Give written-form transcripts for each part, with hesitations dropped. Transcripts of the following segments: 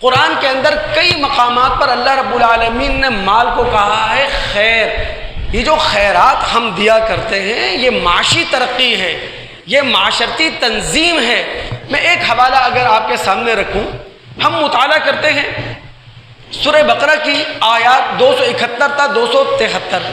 قرآن کے اندر کئی مقامات پر اللہ رب العالمین نے مال کو کہا ہے خیر. یہ جو خیرات ہم دیا کرتے ہیں یہ معاشی ترقی ہے، یہ معاشرتی تنظیم ہے. میں ایک حوالہ اگر آپ کے سامنے رکھوں، ہم مطالعہ کرتے ہیں سورہ بقرہ کی آیات 271 تا 273.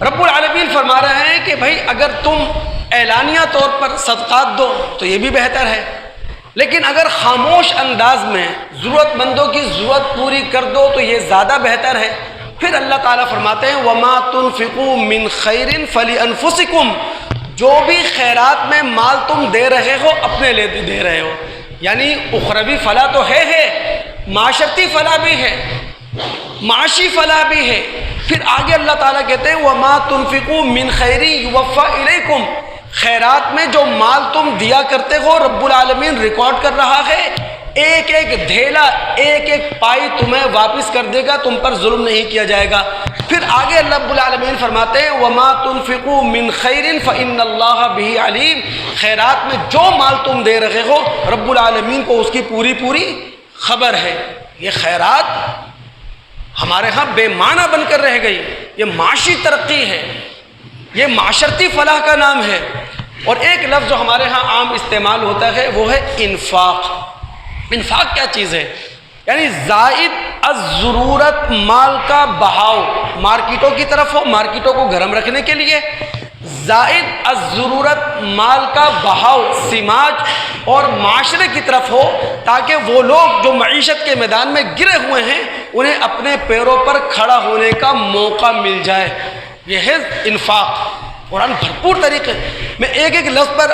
رب العالمین فرما رہے ہیں کہ بھائی اگر تم اعلانیہ طور پر صدقات دو تو یہ بھی بہتر ہے، لیکن اگر خاموش انداز میں ضرورت مندوں کی ضرورت پوری کر دو تو یہ زیادہ بہتر ہے. پھر اللہ تعالیٰ فرماتے ہیں وَمَا تُنْفِقُوا مِنْ خَيْرٍ فَلِأَنفُسِكُمْ، جو بھی خیرات میں مال تم دے رہے ہو اپنے لیے دے رہے ہو. یعنی اخروی فلاح تو ہے، معاشرتی فلاح بھی ہے، معاشی فلاح بھی ہے. پھر آگے اللہ تعالیٰ کہتے ہیں وَمَا تُنْفِقُوا مِنْ خَيْرٍ يُوَفَّى إِلَيْكُمْ، خیرات میں جو مال تم دیا کرتے ہو رب العالمین ریکارڈ کر رہا ہے، ایک ایک دھیلا ایک ایک پائی تمہیں واپس کر دے گا، تم پر ظلم نہیں کیا جائے گا. پھر آگے اللہ رب العالمین فرماتے ہیں وَمَا تُنْفِقُوا مِنْ خَيْرٍ فَإِنَّ اللَّهَ بِهِ عَلِيمٌ، خیرات میں جو مال تم دے رہے ہو رب العالمین کو اس کی پوری پوری خبر ہے. یہ خیرات ہمارے ہاں بے معنی بن کر رہ گئی. یہ معاشی ترقی ہے، یہ معاشرتی فلاح کا نام ہے. اور ایک لفظ جو ہمارے ہاں عام استعمال ہوتا ہے وہ ہے انفاق. انفاق کیا چیز ہے؟ یعنی زائد از ضرورت مال کا بہاؤ، مارکیٹوں کی طرف ہو مارکیٹوں کو گرم رکھنے کے لیے، زائد از ضرورت مال کا بہاؤ سماج اور معاشرے کی طرف ہو تاکہ وہ لوگ جو معیشت کے میدان میں گرے ہوئے ہیں انہیں اپنے پیروں پر کھڑا ہونے کا موقع مل جائے. یہ ہے انفاق. قرآن بھرپور طریقے میں ایک ایک لفظ پر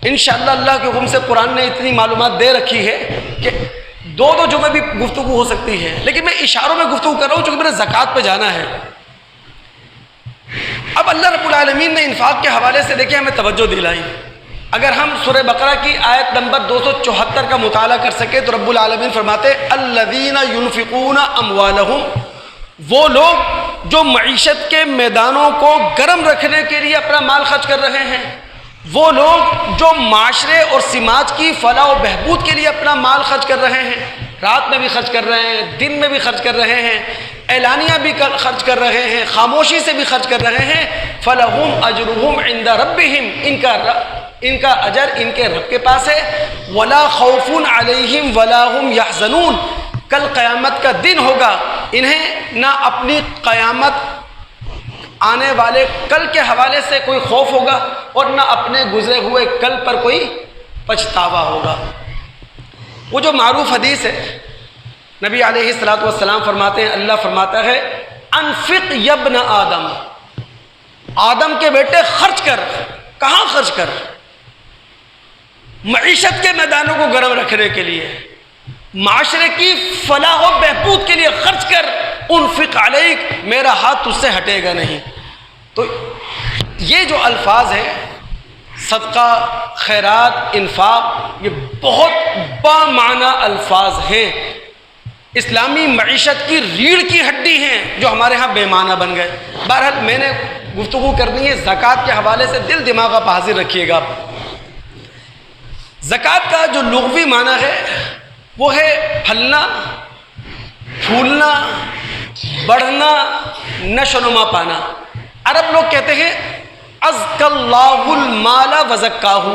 انشاءاللہ اللہ کے حکم سے قرآن نے اتنی معلومات دے رکھی ہے کہ دو جمعے بھی گفتگو ہو سکتی ہے، لیکن میں اشاروں میں گفتگو کر رہا ہوں چونکہ میرے زکوٰۃ پہ جانا ہے. اب اللہ رب العالمین نے انفاق کے حوالے سے دیکھیں ہمیں توجہ دلائی. اگر ہم سورہ بقرہ کی آیت نمبر 274 کا مطالعہ کر سکیں تو رب العالمین فرماتے الذین ينفقون اموالہم، وہ لوگ جو معیشت کے میدانوں کو گرم رکھنے کے لیے اپنا مال خرچ کر رہے ہیں، وہ لوگ جو معاشرے اور سماج کی فلاح و بہبود کے لیے اپنا مال خرچ کر رہے ہیں، رات میں بھی خرچ کر رہے ہیں، دن میں بھی خرچ کر رہے ہیں، اعلانیہ بھی خرچ کر رہے ہیں، خاموشی سے بھی خرچ کر رہے ہیں، فَلَهُمْ أَجْرُهُمْ عِنْدَ رَبِّهِمْ، ان کا اجر ان کے رب کے پاس ہے. وَلَا خَوْفٌ عَلَيْهِمْ وَلَا هُمْ يَحْزَنُونَ، کل قیامت کا دن ہوگا، انہیں نہ اپنی قیامت آنے والے کل کے حوالے سے کوئی خوف ہوگا اور نہ اپنے گزرے ہوئے کل پر کوئی پچھتاوا ہوگا. وہ جو معروف حدیث ہے نبی علیہ الصلوۃ والسلام فرماتے ہیں، اللہ فرماتا ہے انفق یبن آدم، آدم کے بیٹے خرچ کر. کہاں خرچ کر؟ معیشت کے میدانوں کو گرم رکھنے کے لیے، معاشرے کی فلاح و بہبود کے لیے خرچ کر. انفق علیک، میرا ہاتھ تجھ سے ہٹے گا نہیں. تو یہ جو الفاظ ہیں صدقہ، خیرات، انفاق، یہ بہت بامعنی الفاظ ہیں، اسلامی معیشت کی ریڑھ کی ہڈی ہیں جو ہمارے ہاں بے معنی بن گئے. بہرحال میں نے گفتگو کرنی ہے زکوٰۃ کے حوالے سے، دل دماغ آپ حاضر رکھیے گا. زکوٰۃ کا جو لغوی معنی ہے وہ ہے پھلنا، پھولنا، بڑھنا، نشو و نما پانا. عرب لوگ کہتے ہیں ازکی اللہ المال وزکاہ،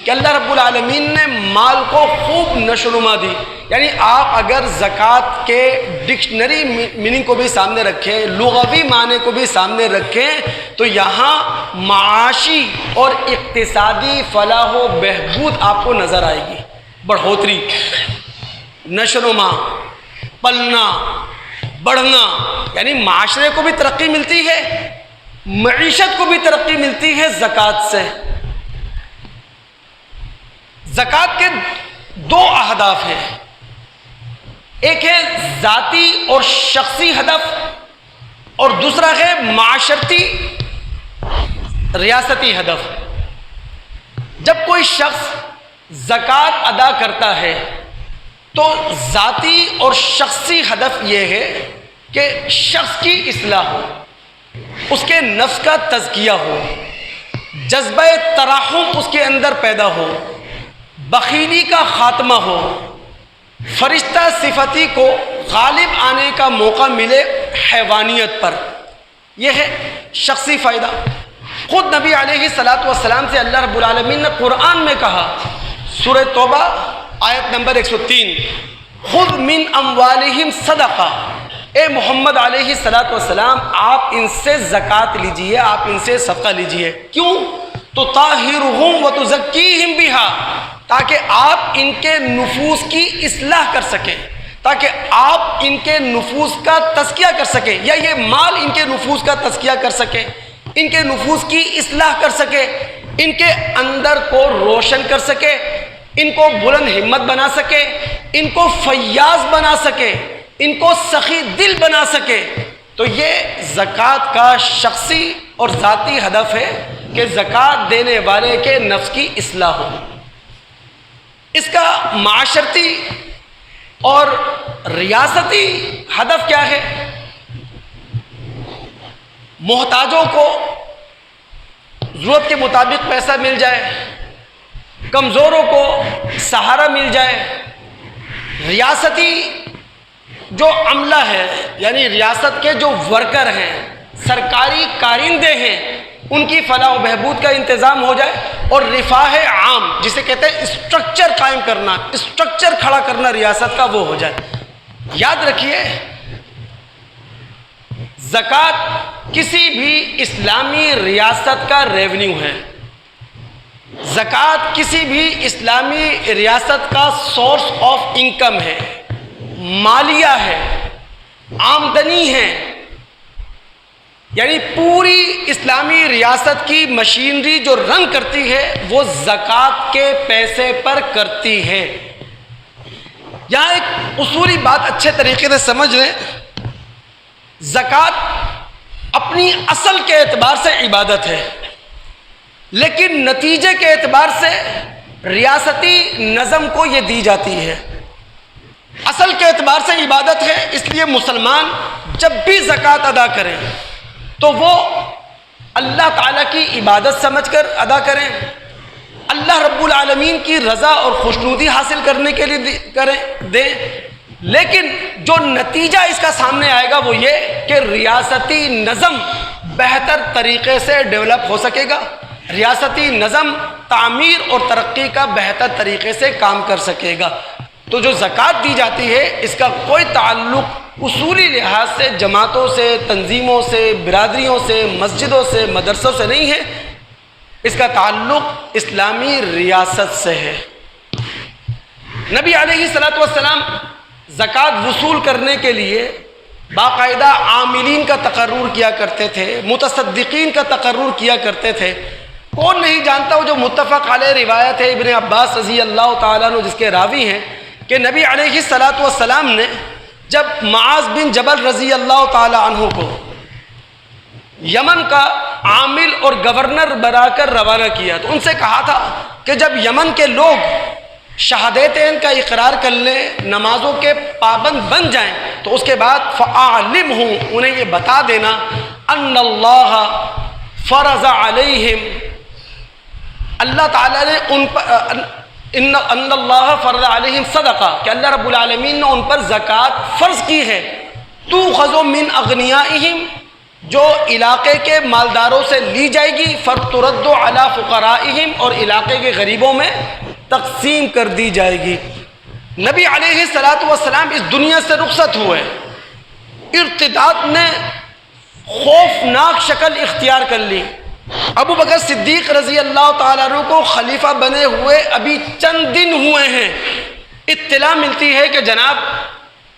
کہ اللہ رب العالمین نے مال کو خوب نشو و نما دی. یعنی آپ اگر زکوٰۃ کے ڈکشنری میننگ کو بھی سامنے رکھیں، لغوی معنی کو بھی سامنے رکھیں، تو یہاں معاشی اور اقتصادی فلاح و بہبود آپ کو نظر آئے گی. بڑھوتری، نشو و نما، پلنا، بڑھنا، یعنی معاشرے کو بھی ترقی ملتی ہے، معیشت کو بھی ترقی ملتی ہے زکوٰۃ سے. زکوٰۃ کے دو اہداف ہیں، ایک ہے ذاتی اور شخصی ہدف اور دوسرا ہے معاشرتی ریاستی ہدف. جب کوئی شخص زکوٰۃ ادا کرتا ہے تو ذاتی اور شخصی ہدف یہ ہے کہ شخص کی اصلاح ہو، اس کے نفس کا تزکیہ ہو، جذبہ ترحم اس کے اندر پیدا ہو، بخیلی کا خاتمہ ہو، فرشتہ صفتی کو غالب آنے کا موقع ملے حیوانیت پر، یہ ہے شخصی فائدہ۔ خود نبی علیہ الصلاۃ والسلام سے اللہ رب العالمین نے قرآن میں کہا، سورہ توبہ آیت نمبر 103، خذ من اموالہم صدقہ، اے محمد علیہ الصلاۃ والسلام آپ ان سے زکوٰۃ لیجئے، آپ ان سے صدقہ لیجئے۔ کیوں؟ تطہرہم وتزکیہم بہا، تاکہ آپ ان کے نفوس کی اصلاح کر سکیں، تاکہ آپ ان کے نفوس کا تزکیہ کر سکیں، یا یہ مال ان کے نفوس کا تزکیہ کر سکے، ان کے نفوس کی اصلاح کر سکے، ان کے اندر کو روشن کر سکے، ان کو بلند ہمت بنا سکے، ان کو فیاض بنا سکے، ان کو سخی دل بنا سکے۔ تو یہ زکوٰۃ کا شخصی اور ذاتی ہدف ہے کہ زکوٰۃ دینے والے کے نفس کی اصلاح ہو۔ اس کا معاشرتی اور ریاستی ہدف کیا ہے؟ محتاجوں کو ضرورت کے مطابق پیسہ مل جائے، کمزوروں کو سہارا مل جائے، ریاستی جو عملہ ہے یعنی ریاست کے جو ورکر ہیں، سرکاری کارندے ہیں، ان کی فلاح و بہبود کا انتظام ہو جائے، اور رفاہ عام جسے کہتے ہیں اسٹرکچر قائم کرنا، اسٹرکچر کھڑا کرنا ریاست کا، وہ ہو جائے۔ یاد رکھیے زکوٰۃ کسی بھی اسلامی ریاست کا ریونیو ہے، زکوٰۃ کسی بھی اسلامی ریاست کا سورس آف انکم ہے، مالیہ ہے، آمدنی ہے، یعنی پوری اسلامی ریاست کی مشینری جو رن کرتی ہے وہ زکوٰۃ کے پیسے پر کرتی ہے۔ یہاں ایک اصولی بات اچھے طریقے سے سمجھ لیں، زکوٰۃ اپنی اصل کے اعتبار سے عبادت ہے، لیکن نتیجے کے اعتبار سے ریاستی نظم کو یہ دی جاتی ہے۔ اصل کے اعتبار سے عبادت ہے، اس لیے مسلمان جب بھی زکوٰۃ ادا کریں تو وہ اللہ تعالیٰ کی عبادت سمجھ کر ادا کریں، اللہ رب العالمین کی رضا اور خوشنودی حاصل کرنے کے لیے دیں، لیکن جو نتیجہ اس کا سامنے آئے گا وہ یہ کہ ریاستی نظم بہتر طریقے سے ڈیولپ ہو سکے گا، ریاستی نظم تعمیر اور ترقی کا بہتر طریقے سے کام کر سکے گا۔ تو جو زکوٰۃ دی جاتی ہے اس کا کوئی تعلق اصولی لحاظ سے جماعتوں سے، تنظیموں سے، برادریوں سے، مسجدوں سے، مدرسوں سے نہیں ہے، اس کا تعلق اسلامی ریاست سے ہے۔ نبی علیہ الصلاۃ والسلام زکوٰۃ وصول کرنے کے لیے باقاعدہ عاملین کا تقرر کیا کرتے تھے، متصدقین کا تقرر کیا کرتے تھے۔ کون نہیں جانتا وہ جو متفق علیہ روایت ہے ابن عباس رضی اللہ تعالیٰ عنہ جس کے راوی ہیں کہ نبی علیہ الصلاۃ والسلام نے جب معاذ بن جبل رضی اللہ تعالیٰ عنہ کو یمن کا عامل اور گورنر بنا کر روانہ کیا تو ان سے کہا تھا کہ جب یمن کے لوگ شہادتین کا اقرار کر لیں، نمازوں کے پابند بن جائیں، تو اس کے بعد فَأَعْلِمْهُمْ، انہیں یہ بتا دینا، ان اللہ فرض علیہم، اللہ تعالیٰ نے ان پر ان اللہ فرض علیہم صدقہ، کہ اللہ رب العالمین نے ان پر زکوٰۃ فرض کی ہے، تُؤْخَذُ مِنْ أَغْنِيَائِهِمْ، جو علاقے کے مالداروں سے لی جائے گی، فَتُرَدُّ عَلَىٰ فُقَرَائِهِمْ، اور علاقے کے غریبوں میں تقسیم کر دی جائے گی۔ نبی علیہ الصلاۃ والسلام اس دنیا سے رخصت ہوئے، ارتداد نے خوفناک شکل اختیار کر لی۔ ابو بکر صدیق رضی اللہ تعالیٰ عنہ کو خلیفہ بنے ہوئے ابھی چند دن ہوئے ہیں، اطلاع ملتی ہے کہ جناب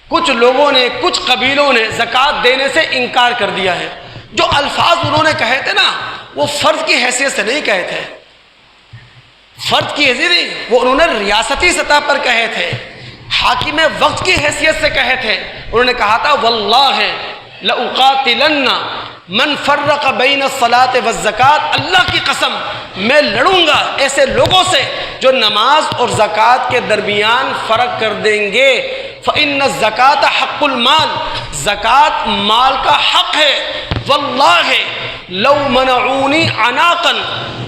کچھ لوگوں نے، کچھ قبیلوں نے زکوٰۃ دینے سے انکار کر دیا ہے۔ جو الفاظ انہوں نے کہے تھے نا وہ فرض کی حیثیت سے نہیں کہے تھے، فرد کی حیثیت نہیں، وہ انہوں نے ریاستی سطح پر کہے تھے، حاکم وقت کی حیثیت سے کہے تھے۔ انہوں نے کہا تھا واللہ لأقاتلن من فرق بین الصلاۃ والزکوٰۃ، اللہ کی قسم میں لڑوں گا ایسے لوگوں سے جو نماز اور زکوٰۃ کے درمیان فرق کر دیں گے۔ فإن الزکوٰۃ حق المال، زکوٰۃ مال کا حق ہے۔ واللہ لو منعونی عناقا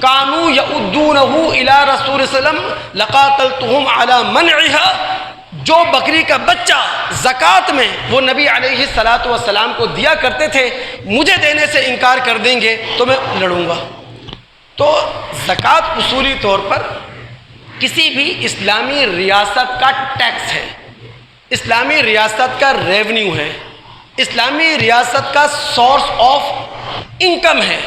كانوا يؤدونه الى رسول صلی اللہ علیہ وسلم لقاتلتهم على منعها، جو بکری کا بچہ زکوٰۃ میں وہ نبی علیہ الصلاۃ والسلام کو دیا کرتے تھے، مجھے دینے سے انکار کر دیں گے تو میں لڑوں گا۔ تو زکوٰۃ اصولی طور پر کسی بھی اسلامی ریاست کا ٹیکس ہے، اسلامی ریاست کا ریونیو ہے، اسلامی ریاست کا سورس آف انکم ہے۔